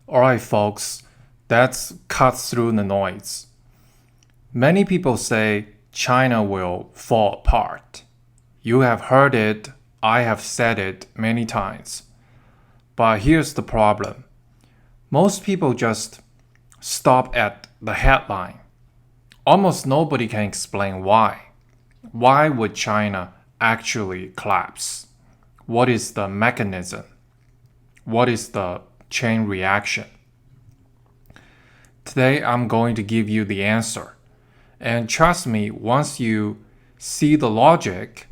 Alright, folks, that's cut through the noise. Many people say China will fall apart. You have heard it, I have said it many times. But here's the problem. Most people just stop at the headline. Almost nobody can explain why. Why would China actually collapse? What is the mechanism? What is the chain reaction? Today I'm going to give you the answer. And trust me, once you see the logic,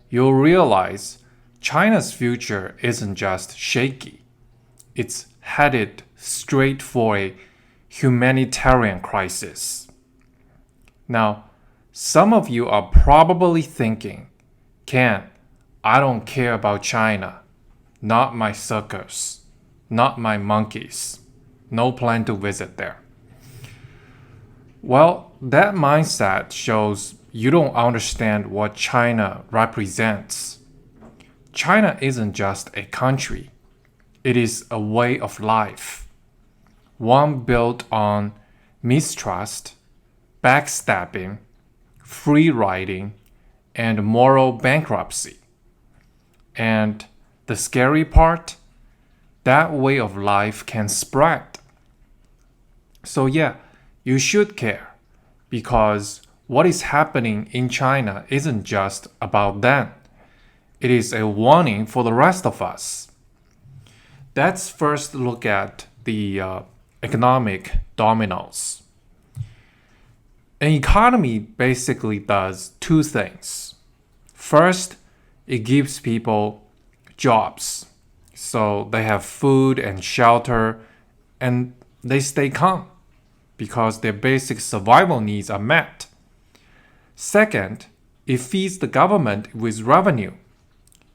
you'll realize China's future isn't just shaky. It's headed straight for a humanitarian crisis. Now, some of you are probably thinking, Ken, I don't care about China. Not my circus. Not my monkeys. No plan to visit there. Well, that mindset shows you don't understand what China represents. China isn't just a country. It is a way of life. One built on mistrust, backstabbing, free riding, and moral bankruptcy. And the scary part, that way of life can spread. So yeah, you should care because what is happening in China isn't just about them. It is a warning for the rest of us. Let's first look at the economic dominoes. An economy basically does two things. First, it gives people jobs, so they have food and shelter, and they stay calm because their basic survival needs are met. Second, it feeds the government with revenue,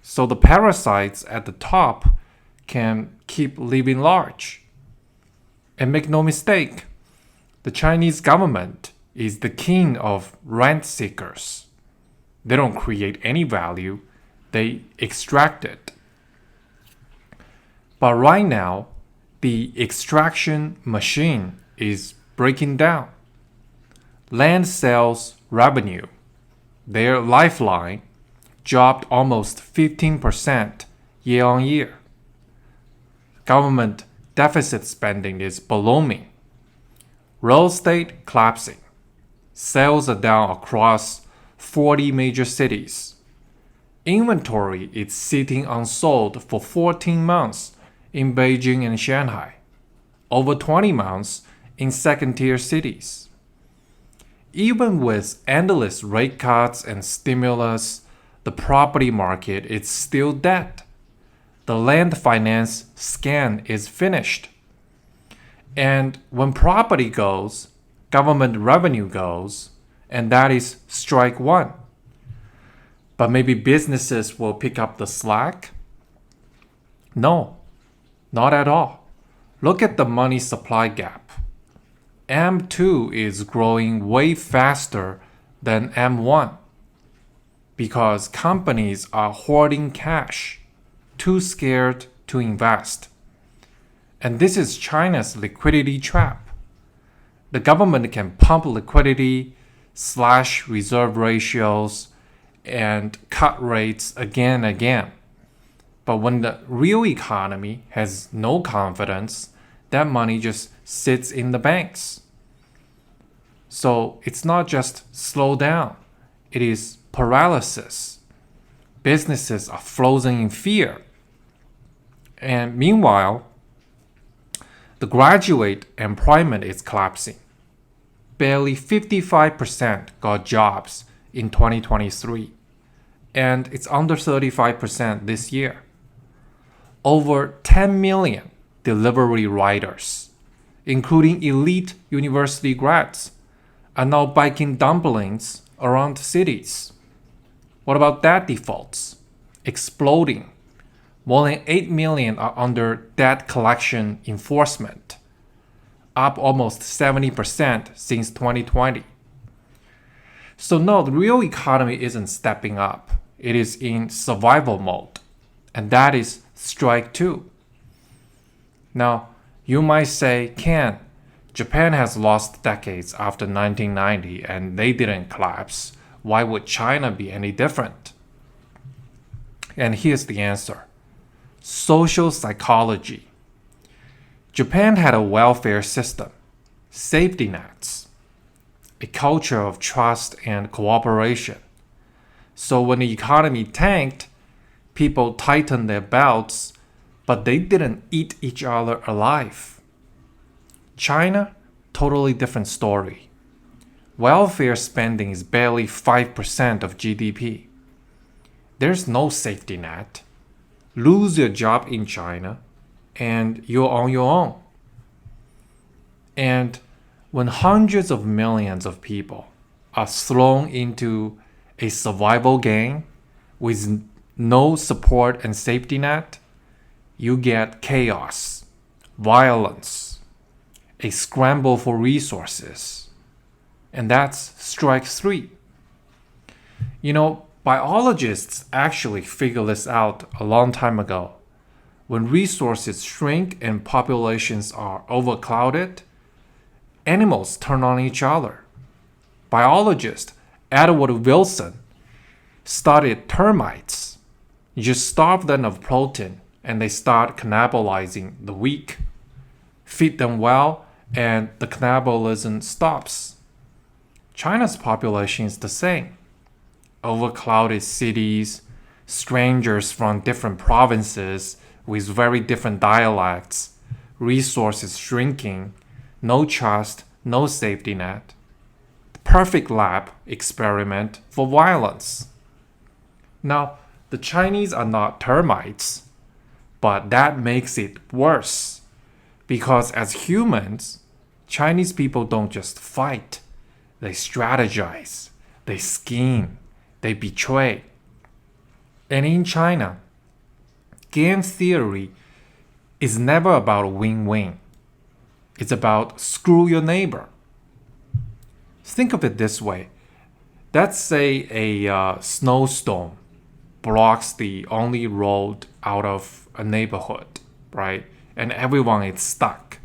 so the parasites at the top can keep living large. And make no mistake, the Chinese government is the king of rent seekers. They don't create any value, they extract it. But right now, the extraction machine is breaking down. Land sales revenue, their lifeline, dropped almost 15% year on year. Government deficit spending is ballooning. Real estate collapsing. Sales are down across 40 major cities. Inventory is sitting unsold for 14 months in Beijing and Shanghai, over 20 months in second-tier cities. Even with endless rate cuts and stimulus, the property market is still dead. The land finance scam is finished. And when property goes, government revenue goes, and that is strike one. But maybe businesses will pick up the slack? No, not at all. Look at the money supply gap. M2 is growing way faster than M1 because companies are hoarding cash, too scared to invest. And this is China's liquidity trap. The government can pump liquidity, slash reserve ratios, and cut rates again and again. But when the real economy has no confidence, that money just sits in the banks. So it's not just slowdown, it is paralysis. Businesses are frozen in fear. And meanwhile, the graduate employment is collapsing. Barely 55% got jobs in 2023, and it's under 35% this year. Over 10 million delivery riders, including elite university grads, are now biking dumplings around cities. What about debt defaults? Exploding. More than 8 million are under debt collection enforcement, up almost 70% since 2020. So no, the real economy isn't stepping up. It is in survival mode. And that is strike two. Now, You might say, Ken, Japan has lost decades after 1990 and they didn't collapse. Why would China be any different? And here's the answer. Social psychology. Japan had a welfare system, safety nets, a culture of trust and cooperation. So when the economy tanked, people tightened their belts, but they didn't eat each other alive. China, totally different story. Welfare spending is barely 5% of GDP. There's no safety net. Lose your job in China, and you're on your own. And when hundreds of millions of people are thrown into a survival game with no support and safety net, you get chaos, violence, a scramble for resources. And that's strike three. Biologists actually figured this out a long time ago. When resources shrink and populations are overcrowded, animals turn on each other. Biologist Edward Wilson studied termites. You just starve them of protein and they start cannibalizing the weak. Feed them well and the cannibalism stops. China's population is the same. Overcrowded cities, strangers from different provinces with very different dialects, resources shrinking, no trust, no safety net. The perfect lab experiment for violence. Now, the Chinese are not termites, but that makes it worse. Because as humans, Chinese people don't just fight, they strategize, they scheme, they betray. And in China, game theory is never about win-win. It's about screw your neighbor. Think of it this way. Let's say a snowstorm blocks the only road out of a neighborhood, right? And everyone is stuck.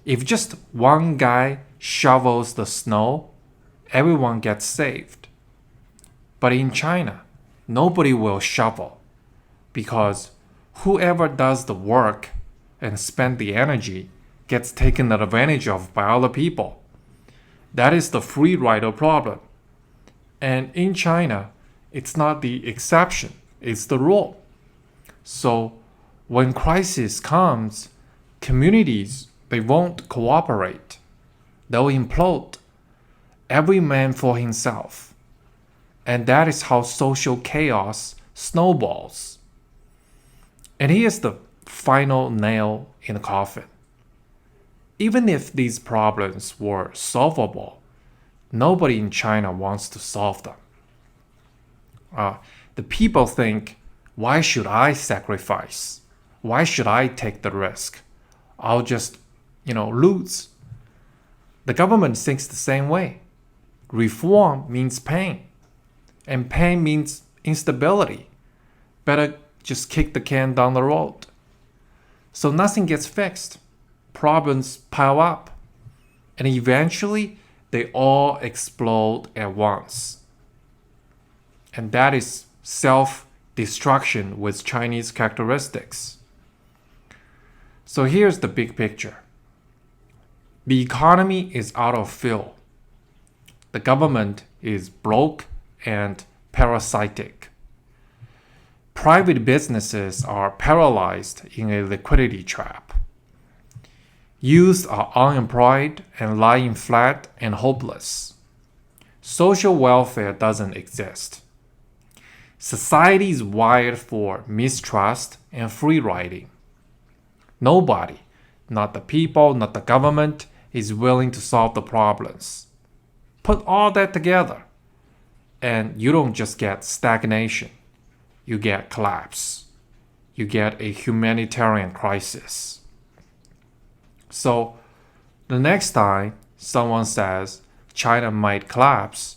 If just one guy shovels the snow, everyone gets saved. But in China, nobody will shovel because whoever does the work and spend the energy gets taken advantage of by other people. That is the free rider problem. And in China, it's not the exception, it's the rule. So when crisis comes, communities, they won't cooperate. They'll implode. Every man for himself. And that is how social chaos snowballs. And here's the final nail in the coffin. Even if these problems were solvable, nobody in China wants to solve them. The people think, why should I sacrifice? Why should I take the risk? I'll just, lose. The government thinks the same way. Reform means pain. And pain means instability. Better just kick the can down the road. So nothing gets fixed. Problems pile up. And eventually, they all explode at once. And that is self-destruction with Chinese characteristics. So here's the big picture. The economy is out of fuel. The government is broke and parasitic. Private businesses are paralyzed in a liquidity trap. Youth are unemployed and lying flat and hopeless. Social welfare doesn't exist. Society is wired for mistrust and free riding. Nobody, not the people, not the government, is willing to solve the problems. Put all that together, and you don't just get stagnation. You get collapse. You get a humanitarian crisis. So, the next time someone says China might collapse,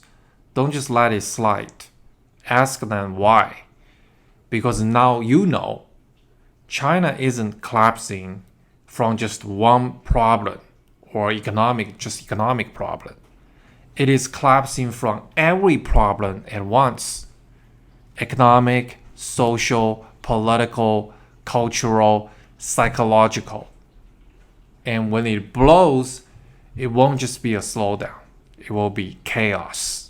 don't just let it slide. Ask them why. Because now you know China isn't collapsing from just one problem or economic problem. It is collapsing from every problem at once. Economic, social, political, cultural, psychological. And when it blows, it won't just be a slowdown. It will be chaos.